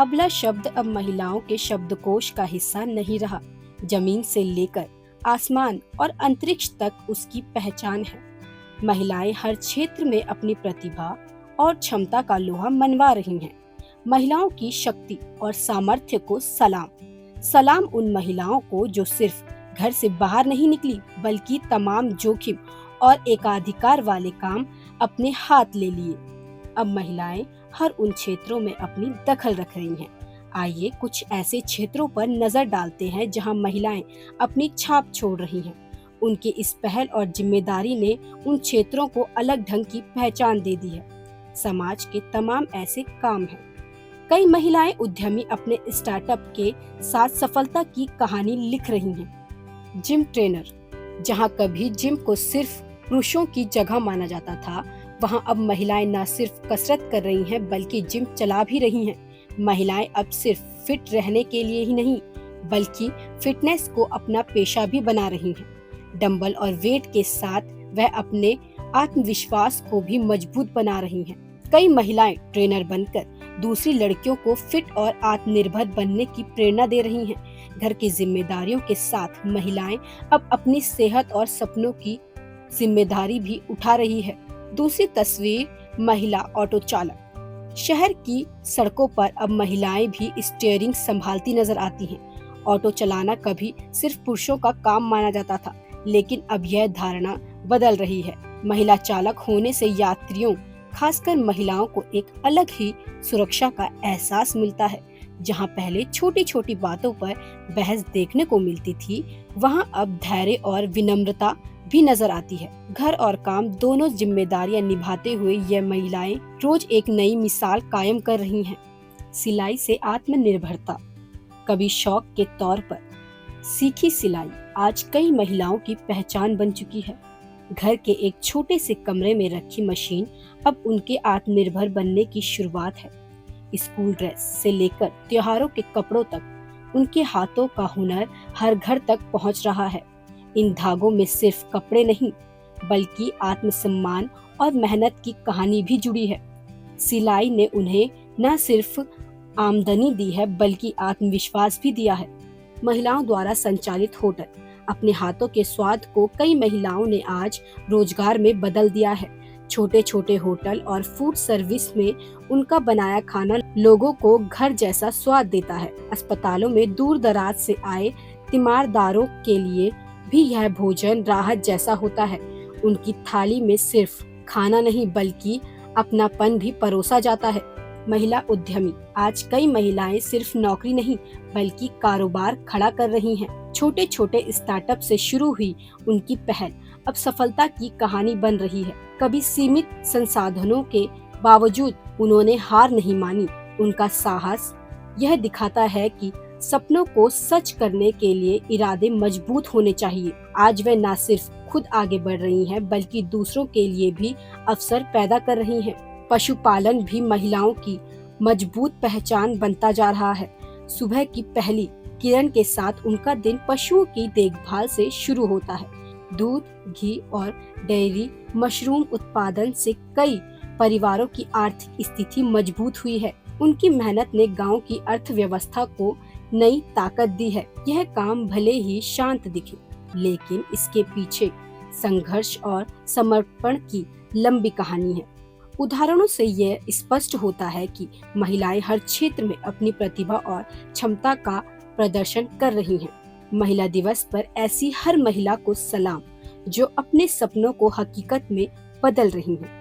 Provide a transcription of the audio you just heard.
अबला शब्द अब महिलाओं के शब्दकोश का हिस्सा नहीं रहा। जमीन से लेकर आसमान और अंतरिक्ष तक उसकी पहचान है। महिलाएं हर क्षेत्र में अपनी प्रतिभा और क्षमता का लोहा मनवा रही हैं। महिलाओं की शक्ति और सामर्थ्य को सलाम। सलाम उन महिलाओं को जो सिर्फ घर से बाहर नहीं निकली, बल्कि तमाम जोखिम और एकाधिकार वाले काम अपने हाथ ले लिए। अब महिलाएं हर उन क्षेत्रों में अपनी दखल रख रही हैं। आइए कुछ ऐसे क्षेत्रों पर नजर डालते हैं जहां महिलाएं अपनी छाप छोड़ रही हैं। उनके इस पहल और जिम्मेदारी ने उन क्षेत्रों को अलग ढंग की पहचान दे दी है। समाज के तमाम ऐसे काम हैं। कई महिलाएं उद्यमी अपने स्टार्टअप के साथ सफलता की कहानी लिख रही हैं। जिम ट्रेनर, जहां कभी जिम को सिर्फ पुरुषों की जगह माना जाता था, वहां अब महिलाएं न सिर्फ कसरत कर रही हैं बल्कि जिम चला भी रही हैं। महिलाएं अब सिर्फ फिट रहने के लिए ही नहीं, बल्कि फिटनेस को अपना पेशा भी बना रही हैं। डंबल और वेट के साथ वह अपने आत्मविश्वास को भी मजबूत बना रही हैं। कई महिलाएं ट्रेनर बनकर दूसरी लड़कियों को फिट और आत्मनिर्भर बनने की प्रेरणा दे रही हैं। घर की जिम्मेदारियों के साथ महिलाएं अब अपनी सेहत और सपनों की जिम्मेदारी भी उठा रही है। दूसरी तस्वीर, महिला ऑटो चालक। शहर की सड़कों पर अब महिलाएं भी स्टीयरिंग संभालती नजर आती हैं। ऑटो चलाना कभी सिर्फ पुरुषों का काम माना जाता था, लेकिन अब यह धारणा बदल रही है। महिला चालक होने से यात्रियों, खासकर महिलाओं को एक अलग ही सुरक्षा का एहसास मिलता है। जहां पहले छोटी छोटी बातों पर बहस देखने को मिलती थी, वहां अब धैर्य और विनम्रता भी नजर आती है। घर और काम दोनों जिम्मेदारियां निभाते हुए यह महिलाएं रोज एक नई मिसाल कायम कर रही हैं। सिलाई से आत्मनिर्भरता। कभी शौक के तौर पर सीखी सिलाई आज कई महिलाओं की पहचान बन चुकी है। घर के एक छोटे से कमरे में रखी मशीन अब उनके आत्मनिर्भर बनने की शुरुआत है। स्कूल ड्रेस से लेकर त्योहारों के कपड़ों तक उनके हाथों का हुनर हर घर तक पहुंच रहा है। इन धागों में सिर्फ कपड़े नहीं, बल्कि आत्मसम्मान और मेहनत की कहानी भी जुड़ी है। सिलाई ने उन्हें न सिर्फ आमदनी दी है, बल्कि आत्मविश्वास भी दिया है। महिलाओं द्वारा संचालित होटल, अपने हाथों के स्वाद को कई महिलाओं ने आज रोजगार में बदल दिया है। छोटे छोटे होटल और फूड सर्विस में उनका बनाया खाना लोगों को घर जैसा स्वाद देता है। अस्पतालों में दूर दराज से आए तीमारदारों के लिए भी यह भोजन राहत जैसा होता है। उनकी थाली में सिर्फ खाना नहीं, बल्कि अपनापन भी परोसा जाता है। महिला उद्यमी, आज कई महिलाएं सिर्फ नौकरी नहीं, बल्कि कारोबार खड़ा कर रही हैं। छोटे छोटे स्टार्टअप से शुरू हुई उनकी पहल अब सफलता की कहानी बन रही है। कभी सीमित संसाधनों के बावजूद उन्होंने हार नहीं मानी। उनका साहस यह दिखाता है कि सपनों को सच करने के लिए इरादे मजबूत होने चाहिए। आज वे न सिर्फ खुद आगे बढ़ रही हैं, बल्कि दूसरों के लिए भी अवसर पैदा कर रही हैं। पशुपालन भी महिलाओं की मजबूत पहचान बनता जा रहा है। सुबह की पहली किरण के साथ उनका दिन पशुओं की देखभाल से शुरू होता है। दूध, घी और डेयरी मशरूम उत्पादन से कई परिवारों की आर्थिक स्थिति मजबूत हुई है। उनकी मेहनत ने गांव की अर्थव्यवस्था को नई ताकत दी है। यह काम भले ही शांत दिखे, लेकिन इसके पीछे संघर्ष और समर्पण की लंबी कहानी है। उदाहरणों से यह स्पष्ट होता है कि महिलाएं हर क्षेत्र में अपनी प्रतिभा और क्षमता का प्रदर्शन कर रही हैं। महिला दिवस पर ऐसी हर महिला को सलाम, जो अपने सपनों को हकीकत में बदल रही हैं।